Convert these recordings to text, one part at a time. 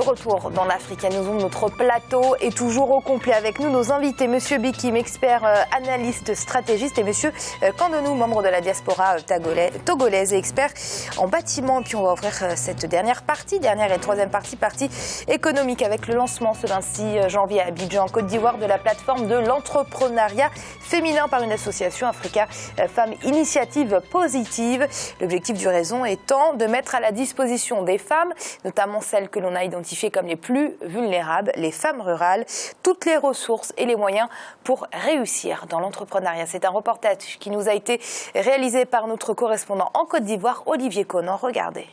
retour dans l'Africa Newsroom. Notre plateau est toujours au complet avec nous. Nos invités, Monsieur Bikim, expert analyste stratégiste, et Monsieur Kandonou, membre de la diaspora togolaise et expert en bâtiment. Puis on va ouvrir cette dernière et troisième partie économique avec le lancement ce 26 janvier à Abidjan, en Côte d'Ivoire, de la plateforme de l'entrepreneuriat féminin par une association, Africa Femmes Initiative Positive. L'objectif du réseau étant de mettre à la disposition des femmes, notamment celles que l'on a identifiées comme les plus vulnérables, les femmes rurales, toutes les ressources et les moyens pour réussir dans l'entrepreneuriat. C'est un reportage qui nous a été réalisé par notre correspondant en Côte d'Ivoire, Olivier Conan. Regardez.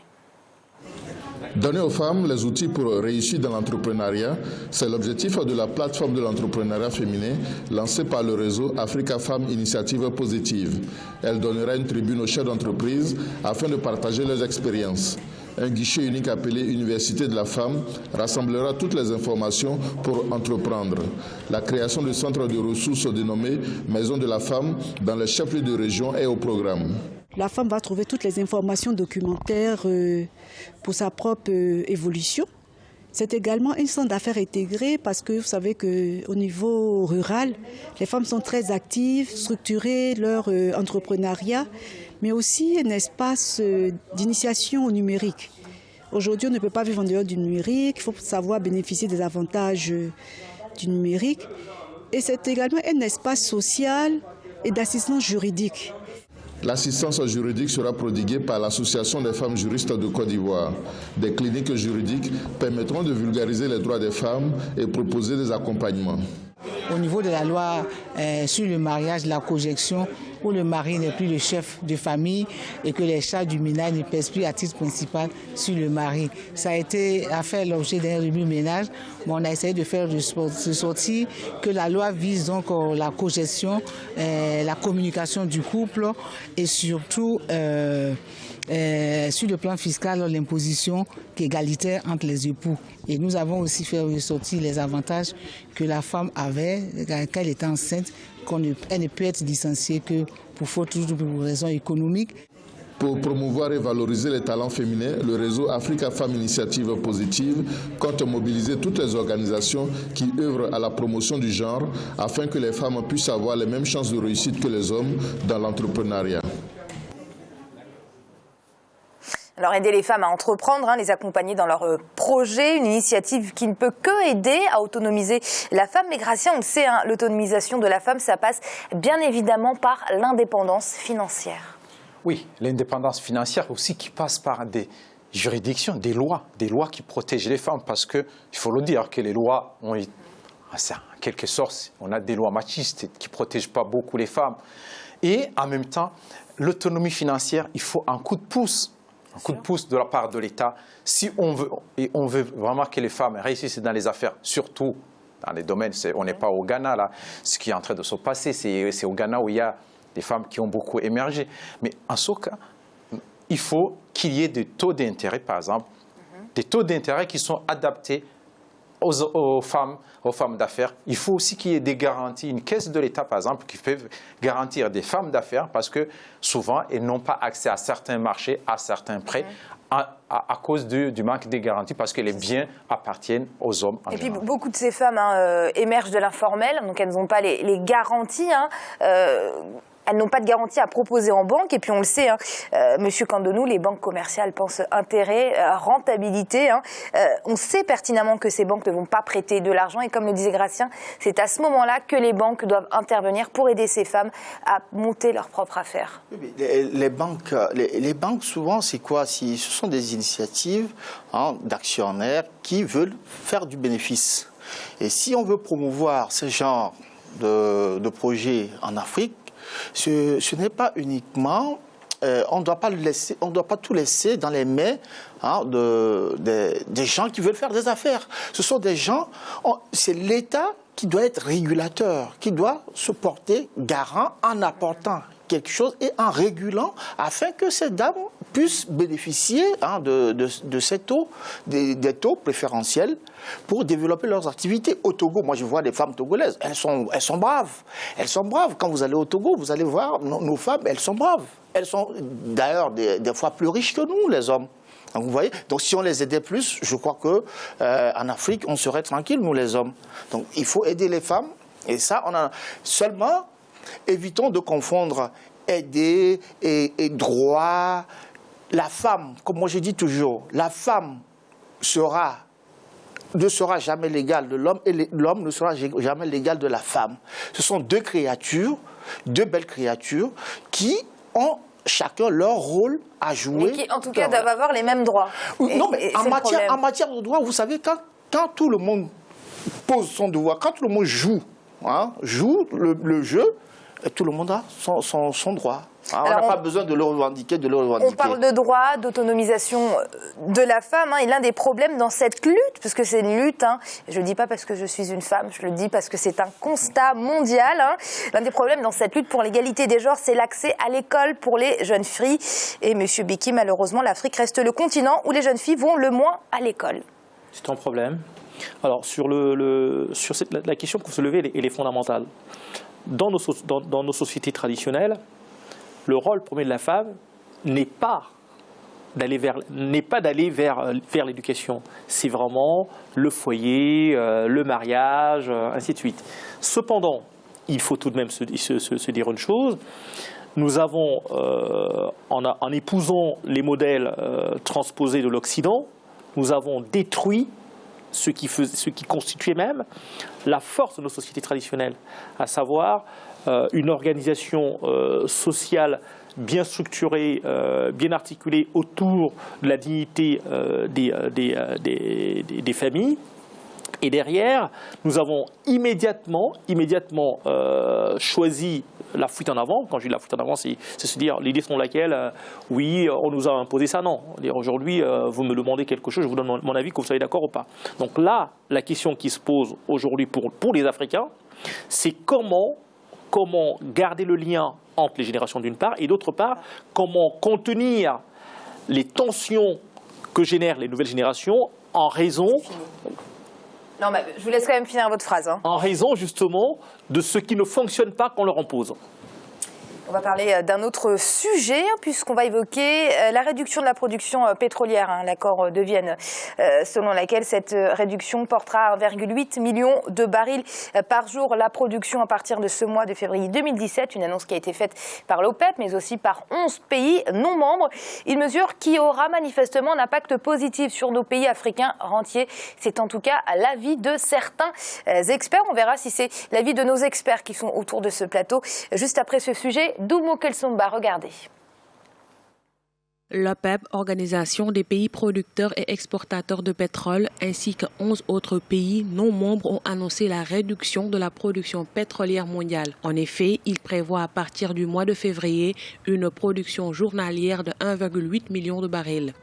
Donner aux femmes les outils pour réussir dans l'entrepreneuriat, c'est l'objectif de la plateforme de l'entrepreneuriat féminin lancée par le réseau Africa Femmes Initiative Positive. Elle donnera une tribune aux chefs d'entreprise afin de partager leurs expériences. Un guichet unique appelé Université de la femme rassemblera toutes les informations pour entreprendre. La création de centres de ressources dénommés Maison de la femme dans les chefs-lieux de région est au programme. La femme va trouver toutes les informations documentaires pour sa propre évolution. C'est également un centre d'affaires intégré parce que vous savez qu'au niveau rural, les femmes sont très actives, structurées leur entrepreneuriat, mais aussi un espace d'initiation au numérique. Aujourd'hui, on ne peut pas vivre en dehors du numérique, il faut savoir bénéficier des avantages du numérique. Et c'est également un espace social et d'assistance juridique. L'assistance juridique sera prodiguée par l'Association des femmes juristes de Côte d'Ivoire. Des cliniques juridiques permettront de vulgariser les droits des femmes et proposer des accompagnements. Au niveau de la loi sur le mariage, la cojection, où le mari n'est plus le chef de famille et que les charges du ménage ne pèsent plus à titre principal sur le mari. Ça a fait l'objet d'un remue-ménage, mais on a essayé de faire de sortir que la loi vise donc la cogestion, la communication du couple et surtout sur le plan fiscal, l'imposition égalitaire entre les époux. Et nous avons aussi fait ressortir les avantages que la femme avait quand elle était enceinte, qu'elle ne peut être licenciée que pour faute ou pour raison économique. Pour promouvoir et valoriser les talents féminins, le réseau Africa Femmes Initiative Positive compte mobiliser toutes les organisations qui œuvrent à la promotion du genre afin que les femmes puissent avoir les mêmes chances de réussite que les hommes dans l'entrepreneuriat. Alors aider les femmes à entreprendre, les accompagner dans leurs projets, une initiative qui ne peut que aider à autonomiser la femme. Mais Gratien, on le sait, l'autonomisation de la femme, ça passe bien évidemment par l'indépendance financière. Oui, l'indépendance financière aussi qui passe par des juridictions, des lois qui protègent les femmes, parce que, il faut le dire, que les lois ont, en quelque sorte, on a des lois machistes qui ne protègent pas beaucoup les femmes. Et en même temps, l'autonomie financière, il faut un coup de pouce. Un coup de pouce de la part de l'État, si on veut vraiment que les femmes réussissent dans les affaires, surtout dans les domaines, on n'est pas au Ghana là, ce qui est en train de se passer, c'est au Ghana où il y a des femmes qui ont beaucoup émergé. Mais en ce cas, il faut qu'il y ait des taux d'intérêt, par exemple, des taux d'intérêt qui sont adaptés aux femmes d'affaires. Il faut aussi qu'il y ait des garanties, une caisse de l'État par exemple, qui peut garantir des femmes d'affaires parce que souvent elles n'ont pas accès à certains marchés, à certains prêts à cause du manque de garanties parce que les biens appartiennent aux hommes. Et puis beaucoup de ces femmes émergent de l'informel, donc elles n'ont pas les garanties. Elles n'ont pas de garantie à proposer en banque. Et puis on le sait, Monsieur Kandonou, les banques commerciales pensent intérêt, rentabilité. On sait pertinemment que ces banques ne vont pas prêter de l'argent. Et comme le disait Gratien, c'est à ce moment-là que les banques doivent intervenir pour aider ces femmes à monter leur propre affaire. Les banques, souvent, c'est quoi? Ce sont des initiatives d'actionnaires qui veulent faire du bénéfice. Et si on veut promouvoir ce genre de projets en Afrique, ce n'est pas uniquement, on ne doit pas tout laisser dans les mains des gens qui veulent faire des affaires. Ce sont des gens, c'est l'État qui doit être régulateur, qui doit se porter garant en apportant quelque chose et en régulant afin que ces dames puissent bénéficier de ces taux, des taux préférentiels pour développer leurs activités. Au Togo, moi je vois des femmes togolaises, elles sont braves. Elles sont braves. Quand vous allez au Togo, vous allez voir nos femmes, elles sont braves. Elles sont d'ailleurs des fois plus riches que nous, les hommes. Donc vous voyez, donc si on les aidait plus, je crois que en Afrique, on serait tranquille, nous les hommes. Donc il faut aider les femmes, et ça, on a seulement, évitons de confondre aider et droit. La femme, comme moi je dis toujours, la femme ne sera jamais l'égal de l'homme et l'homme ne sera jamais l'égal de la femme. Ce sont deux créatures, deux belles créatures qui ont chacun leur rôle à jouer. Mais qui, en tout cas, doivent avoir les mêmes droits. Non, mais en matière de droit, vous savez, quand tout le monde pose son devoir, quand tout le monde joue le jeu, tout le monde a son droit. On n'a pas besoin de le revendiquer, On parle de droit, d'autonomisation de la femme. Et l'un des problèmes dans cette lutte, parce que c'est une lutte, je ne le dis pas parce que je suis une femme, je le dis parce que c'est un constat mondial. L'un des problèmes dans cette lutte pour l'égalité des genres, c'est l'accès à l'école pour les jeunes filles. Et Monsieur Beki, malheureusement, l'Afrique reste le continent où les jeunes filles vont le moins à l'école. C'est un problème. Alors, sur la question que vous soulevez, elle est fondamentale. Dans nos sociétés traditionnelles, le rôle premier de la femme n'est pas d'aller vers l'éducation. C'est vraiment le foyer, le mariage, ainsi de suite. Cependant, il faut tout de même se dire une chose. Nous avons, en épousant les modèles transposés de l'Occident, nous avons détruit ce qui constituait même la force de nos sociétés traditionnelles, à savoir une organisation sociale bien structurée, bien articulée autour de la dignité des familles. Et derrière, nous avons immédiatement choisi la fuite en avant. Quand je dis la fuite en avant, c'est se dire l'idée selon laquelle, oui, on nous a imposé ça. Non. Aujourd'hui, vous me demandez quelque chose, je vous donne mon avis, que vous soyez d'accord ou pas. Donc là, la question qui se pose aujourd'hui pour les Africains, c'est comment garder le lien entre les générations d'une part, et d'autre part, comment contenir les tensions que génèrent les nouvelles générations en raison... Non, mais je vous laisse quand même finir votre phrase. En raison, justement, de ce qui ne fonctionne pas qu'on leur impose. On va parler d'un autre sujet, puisqu'on va évoquer la réduction de la production pétrolière, l'accord de Vienne, selon laquelle cette réduction portera à 1,8 million de barils par jour la production à partir de ce mois de février 2017, une annonce qui a été faite par l'OPEP, mais aussi par 11 pays non membres. Une mesure qui aura manifestement un impact positif sur nos pays africains rentiers. C'est en tout cas l'avis de certains experts. On verra si c'est l'avis de nos experts qui sont autour de ce plateau. Juste après ce sujet, Doumo Kelsomba, regardez. L'OPEP, Organisation des pays producteurs et exportateurs de pétrole, ainsi que 11 autres pays non membres ont annoncé la réduction de la production pétrolière mondiale. En effet, ils prévoient à partir du mois de février une production journalière de 1,8 million de barils.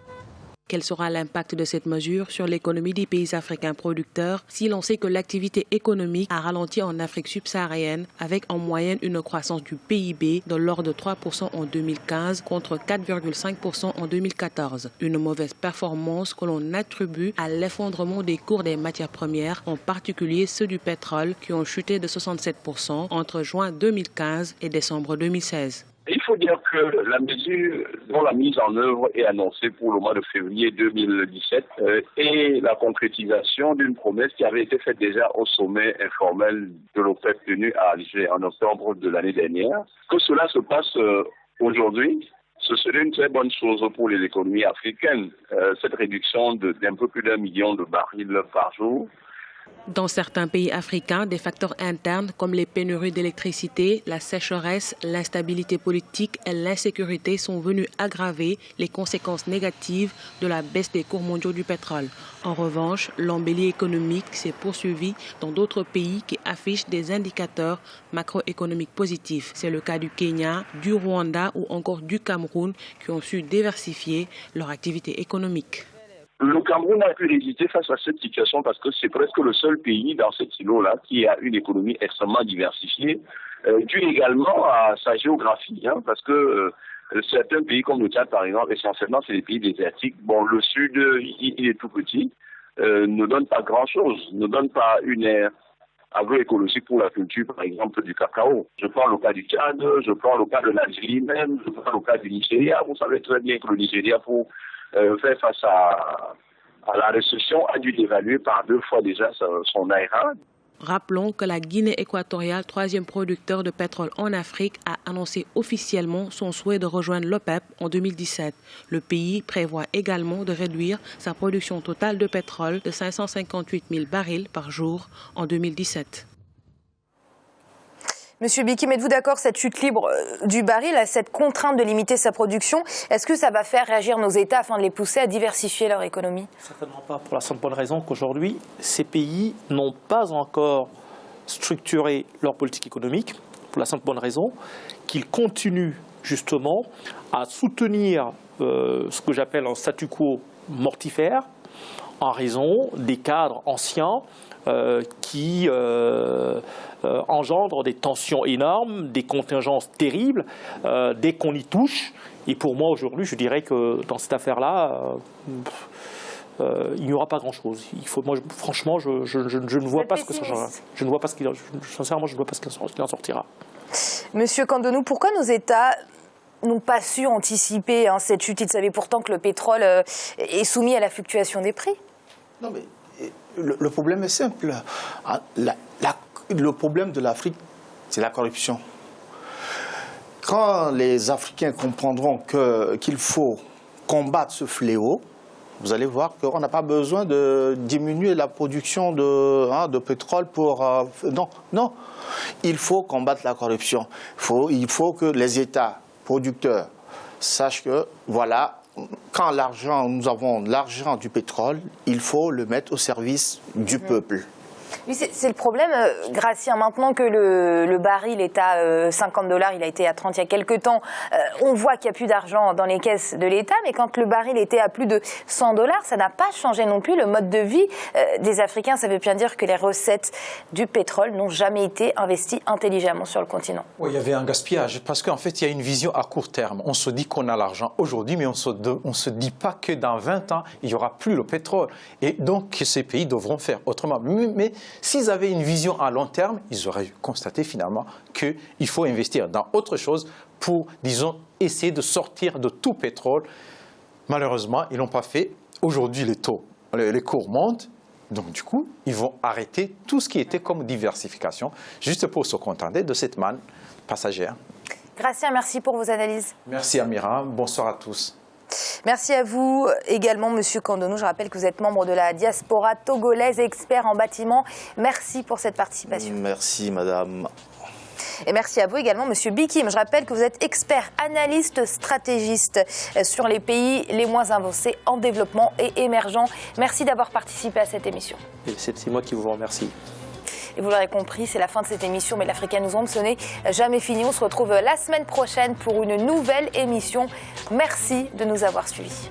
Quel sera l'impact de cette mesure sur l'économie des pays africains producteurs si l'on sait que l'activité économique a ralenti en Afrique subsaharienne avec en moyenne une croissance du PIB de l'ordre de 3% en 2015 contre 4,5% en 2014. Une mauvaise performance que l'on attribue à l'effondrement des cours des matières premières, en particulier ceux du pétrole qui ont chuté de 67% entre juin 2015 et décembre 2016. Il faut dire que la mesure dont la mise en œuvre est annoncée pour le mois de février 2017 est la concrétisation d'une promesse qui avait été faite déjà au sommet informel de l'OPEP tenu à Alger en octobre de l'année dernière. Que cela se passe aujourd'hui, ce serait une très bonne chose pour les économies africaines. Cette réduction d'un peu plus d'1 million de barils par jour. Dans certains pays africains, des facteurs internes comme les pénuries d'électricité, la sécheresse, l'instabilité politique et l'insécurité sont venus aggraver les conséquences négatives de la baisse des cours mondiaux du pétrole. En revanche, l'embellie économique s'est poursuivie dans d'autres pays qui affichent des indicateurs macroéconomiques positifs. C'est le cas du Kenya, du Rwanda ou encore du Cameroun qui ont su diversifier leur activité économique. Le Cameroun a pu résister face à cette situation parce que c'est presque le seul pays dans cet îlot-là qui a une économie extrêmement diversifiée, dû également à sa géographie, parce que certains pays comme le Tchad, par exemple, essentiellement c'est des pays désertiques. Bon, le sud, il est tout petit, ne donne pas grand-chose, ne donne pas une aire agroécologiques pour la culture, par exemple, du cacao. Je prends le cas du Tchad, je prends le cas de l'Algérie même, je prends le cas du Nigeria. Vous savez très bien que le Nigeria, pour faire face à la récession, a dû dévaluer par 2 fois déjà son naira. Rappelons que la Guinée équatoriale, 3e producteur de pétrole en Afrique, a annoncé officiellement son souhait de rejoindre l'OPEP en 2017. Le pays prévoit également de réduire sa production totale de pétrole de 558 000 barils par jour en 2017. Monsieur Bikim, êtes-vous d'accord, cette chute libre du baril, cette contrainte de limiter sa production, est-ce que ça va faire réagir nos États afin de les pousser à diversifier leur économie? Certainement pas, pour la simple bonne raison qu'aujourd'hui, ces pays n'ont pas encore structuré leur politique économique, pour la simple bonne raison qu'ils continuent justement à soutenir ce que j'appelle un statu quo mortifère, en raison des cadres anciens qui engendrent des tensions énormes, des contingences terribles dès qu'on y touche. Et pour moi aujourd'hui, je dirais que dans cette affaire-là, il n'y aura pas grand-chose. Franchement, je ne vois pas ce que ça changera. Sincèrement, je ne vois pas ce qu'il en sortira. Monsieur Kandonou, pourquoi nos États n'ont pas su anticiper cette chute? Ils savaient pourtant que le pétrole est soumis à la fluctuation des prix. Non, mais le problème est simple. Le problème de l'Afrique, c'est la corruption. Quand les Africains comprendront qu'il faut combattre ce fléau, vous allez voir qu'on n'a pas besoin de diminuer la production de pétrole pour... Non, il faut combattre la corruption. Il faut que les États producteurs sachent que, voilà, quand nous avons l'argent du pétrole, il faut le mettre au service du peuple. Oui, c'est le problème, Gratien. Maintenant que le baril est à $50, il a été à 30 il y a quelques temps, on voit qu'il n'y a plus d'argent dans les caisses de l'État, mais quand le baril était à plus de $100, ça n'a pas changé non plus le mode de vie des Africains. Ça veut bien dire que les recettes du pétrole n'ont jamais été investies intelligemment sur le continent. Oui, il y avait un gaspillage, parce qu'en fait, il y a une vision à court terme. On se dit qu'on a l'argent aujourd'hui, mais on se dit pas que dans 20 ans, il n'y aura plus le pétrole. Et donc, ces pays devront faire autrement. Mais s'ils avaient une vision à long terme, ils auraient constaté finalement qu'il faut investir dans autre chose pour, disons, essayer de sortir de tout pétrole. Malheureusement, ils ne l'ont pas fait. Aujourd'hui, les cours montent. Donc, du coup, ils vont arrêter tout ce qui était comme diversification, juste pour se contenter de cette manne passagère. Gratien, merci pour vos analyses. Merci Amira, bonsoir à tous. Merci à vous également, Monsieur Kandonou. Je rappelle que vous êtes membre de la diaspora togolaise et expert en bâtiment. Merci pour cette participation. Merci, madame. Et merci à vous également, Monsieur Bikim. Je rappelle que vous êtes expert, analyste, stratégiste sur les pays les moins avancés en développement et émergents. Merci d'avoir participé à cette émission. C'est moi qui vous remercie. Et vous l'aurez compris, c'est la fin de cette émission, mais l'Africa News Room, ce n'est jamais fini. On se retrouve la semaine prochaine pour une nouvelle émission. Merci de nous avoir suivis.